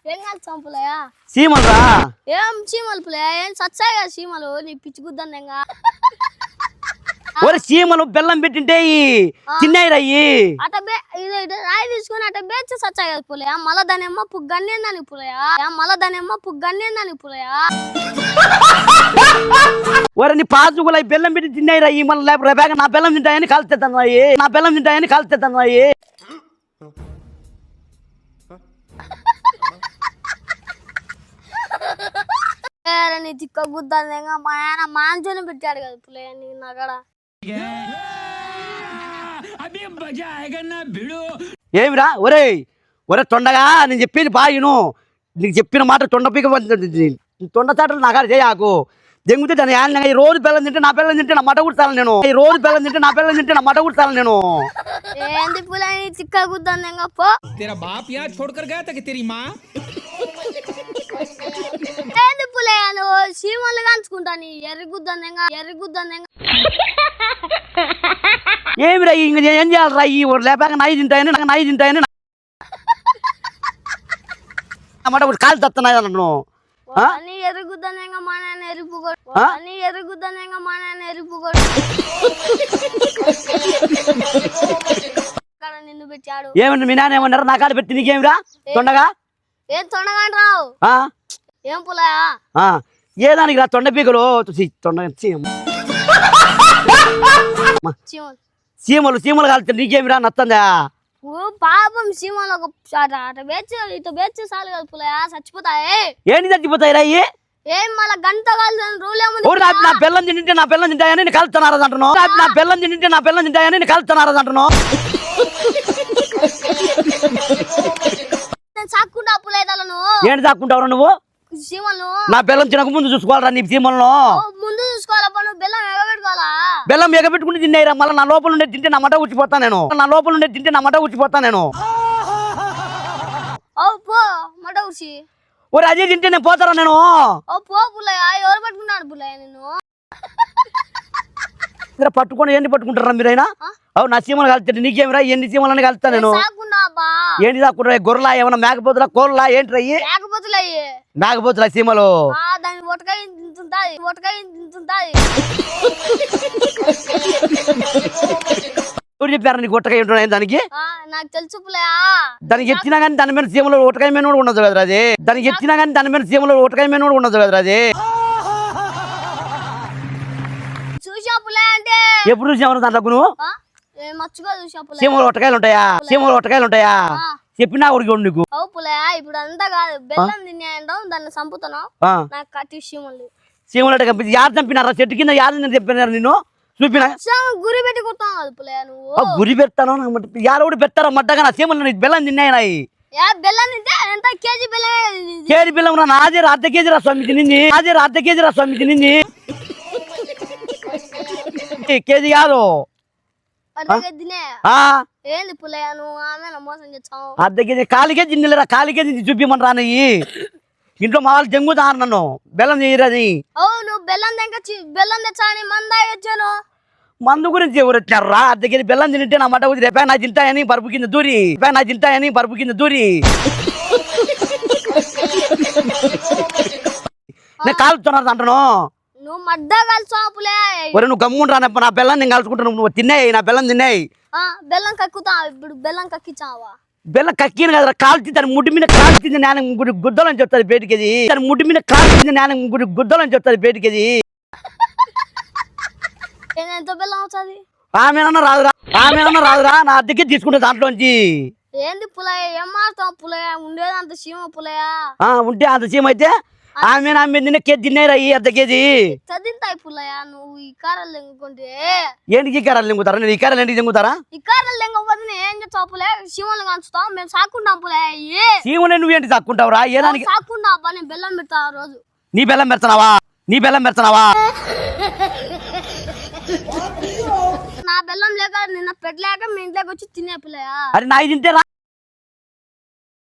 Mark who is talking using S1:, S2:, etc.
S1: ఏం కాల్చాం పులయా
S2: సీమలు రా
S1: ఏం చీమలు పులయా ఏం సచ్చాయి కదా చీమలు నీ పిచ్చి గుద్దంగా
S2: ఒరే సీమలు బెల్లం పెట్టింటే తిన్నాయి రయ్యి
S1: అట ఇది రాయి తీసుకుని అట బేచి సచ్చాయి కదా పులయా మళ్ళా దానేమో పుగ్గన్నేందని పులయా మళ్ళా దానేమో పుగ్గన్నేందని పులయా
S2: ఒరే నీ పాసుగులు అవి బెల్లం పెట్టి తిన్నాయి రయ్యి మళ్ళీ లేకపోతే నా బెల్లం తింటాయని కాల్చేస్తున్నాయి నా బెల్లం తింటాయని కాల్చేస్తున్నాయి
S1: నీ తిక్క గుద్దంగా మా ఆయన మాంచోని పెట్టాడు కదా పులయ్య నీ నగడ
S2: ఏమిరా ఒరే ఒరే తొండగా నేను చెప్పేది బాగును నీకు చెప్పిన మాట తొండపీక తొండ చాటలు నాకాడ చేయకు దెంగితే దాని యాన్ రోజు బెల్లం తింటే నా బెల్లం తింటే నా మట కుడతాను నేను రోజు బెల్లం తింటే నా బెల్లం తింటే నా మట కుడతాను నేను
S1: ఏంది పులయ్య తిక్క గుద్దంగా పో
S3: तेरा बाप यहाँ छोड़कर गया था कि तेरी माँ
S1: ఏంది పులయ్య నువ్వు సీమలు కాంచుకుంటాను ఎర్రగుద్దంగా
S2: ఏమిరా ఇంక ఏం చేయాలరా ఈ లేపాక నాయి తింటాయని నాకు నాయి తింటాయని మాట కాలు తస్తున్నాయి నన్ను
S1: అని ఎర్రగుద్దంగా మా నాన్న ఎరుపుకోడు అని ఎర్రగుద్దంగా మా నాన్న ఎరుపుకోడు నిన్ను పెట్టాడు
S2: ఏమన్నా మీ నాన్న ఏమన్నారు నా కాడ పెట్టి నీకేమిరా తొండగా
S1: ఏం తొండగా రావు ఏం పులయ్య
S2: ఏ దానికి రా తొండ పీకలు తొండ సీమలు కాల్చి నీకేమిరా నత్తందా
S1: పాపం సీమలు ఒక ఇటు బేచి చాలు కదా పులయ్య చచ్చిపోతాయి
S2: ఏంటి చచ్చిపోతాయి రా
S1: ఏం మళ్ళా గంట కాల్సిన రూల్
S2: నా బెల్లం తింటే నా బెల్లం తింటాయని నేను కలుతున్నారా అంటున్నావు నా బెల్లం తింటే నా బెల్లం తింటాయని నేను కలుతున్నారా అంటున్నావు
S1: సాక్కుంటా పులయ్యలను
S2: ఏంటి సాక్కుంటావు నువ్వు
S1: సీమలు
S2: నా బెల్లం తినక ముందు చూసుకోవాలరా నీ సీమలను
S1: ముందు చూసుకోవాలప్ప నువ్వు బెల్లం ఎగబెట్టుకోవాలా
S2: బెల్లం ఎగబెట్టుకుని తిన్నాయిరా మళ్ళీ నా లోపల ఉండే తింటే నా మట ఉచ్చిపోతా నేను
S1: ఓ పో మట ఉసి
S2: ఒరే అదే తింటే నేను పోతారా నేను
S1: ఓ పో పులయ్య ఎవరు పట్టుకున్నాడు పులయ్య నేను
S2: పట్టుకొని ఏంటి పట్టుకుంటారా మీరైనా అవు నా సీమలు కలుస్తాడు నీకేమిరా ఎన్ని సీమలని కలుస్తా నేను ఏంటి దాక్కుంటా గొర్రెలా ఏమన్నా మేకపోతులా కోళ్ళ ఏంటి రయ్యి మేకపోతులా సీమలు
S1: దాని ఒటకాయ తింటుంటాయి
S2: ఎవరు చెప్పారా నీకు ఒట్టకాయ ఉంటున్నాయి దానికి
S1: నాకు తెలుసు పులయ్య
S2: దానికి ఎత్తినా కానీ దాని మీద సీమలో ఒటకాయ మీద కూడా ఉండదు కదరా అది దానికి ఎత్తినా కానీ దాని మీద సీమలో ఒటకాయ మీద కూడా ఉండదు కదరా అది
S1: చూసా పులయ్య అంటే
S2: ఎప్పుడు చూసావు దాంట్లో నువ్వు
S1: మచ్చుగా చూసా పులయ్య
S2: సీమలు ఒట్టకాయలు ఉంటాయా చెప్పినా ఉడికి నీకు
S1: అవు పులయ్య ఇప్పుడు అంతా కాదు బెల్లం తిన్నాయంటావు దాన్ని చంపుతున్నావు నాకు కట్టి
S2: సీమలు కంపించి యారు చంపినారా చెట్టు కింద యారు చెప్పినారు నిన్ను చూపినా
S1: గురి పెట్టి కొడతావు కదా పులయ్య నువ్వు
S2: గురి పెడతాను యారు కూడా పెడతారా మడ్డగా నా సీమలు బెల్లం తిన్నాయి
S1: బెల్లం తింటే ఎంత కేజీ
S2: కేజీ బెల్లం రా నాదే అర్ధ కేజీ రా స్వామి తినింది కేజీ కాదు
S1: ఏంది పులయ్య నువ్వు ఆమె మోసం చేస్తావు
S2: అర్ధ కేజీ కాలికే తిన్నలేరా కాలికే తిని చూపిమని రానయ్యి ఇంట్లో మా వాళ్ళు జంగుతారు నన్ను బెల్లం చేయరని
S1: నువ్వు బెల్లం తెచ్చాని మంద వచ్చాను
S2: మందు గురించి ఎవరు వచ్చారా అర్ధ కేజీ బెల్లం తింటే నా మట వచ్చి రేపా నా తింటాయని పరుపు కింద దూరి నేను కాలుతున్నారు అంటాను
S1: నువ్వు మడ్డ కలుసావు పులయ్య
S2: ఒరే నువ్వు గమ్ముంటు రానప్ప నా బెల్లం నేను కలుసుకుంటాను నువ్వు తిన్నాయి నా బెల్లం తిన్నాయి
S1: బెల్లం కక్కుతావు ఇప్పుడు బెల్లం కక్కించావా
S2: బెల్లం కక్కిన కదా కాల్చి దాని ముడ్డి మీద కాల్చింది నేను గుద్దలని చెప్తాది బయటికి దాని ముడ్డి మీద కాల్చింది నేను గుద్దలని చెప్తాది బయటికి
S1: ఎంత బెల్లం అవుతుంది
S2: ఆమెనన్నా రాదురా నా అద్దెకి తీసుకుంటే దాంట్లోంచి
S1: ఏంది పులయ్య ఏం మారుతావు పులయ్య ఉండేది అంత సీమ పులయ్య
S2: ఉంటే అంత సీమ అయితే ఆమె తిన్న కేజీ తిన్నాయిరా ఈ అర్ధ కేజీ
S1: చదింతాయి పుల్లయ్య నువ్వు ఈ కారాలు తెంగుకుంటే
S2: ఏంటికి ఈ కారాలు తెంగుతారా నేను ఈ కారాలు ఏంటికి తెంగుతారా
S1: ఈ కారాలు తెంగకపోతే ఏం చేస్తావు పులే సీమలు కాంచుతాం మేము సాక్కుంటాం పులే
S2: సీమలు నువ్వేంటి సాక్కుంటావురా ఏదానికి
S1: సాక్కుంటా అబ్బా నేను బెల్లం పెడతా రోజు
S2: నీ బెల్లం పెడతావా
S1: నా బెల్లం లేక నిన్న పెట్టలేక మీ ఇంట్లోకి వచ్చి తినే పులయ్య
S2: అరే నా తింటే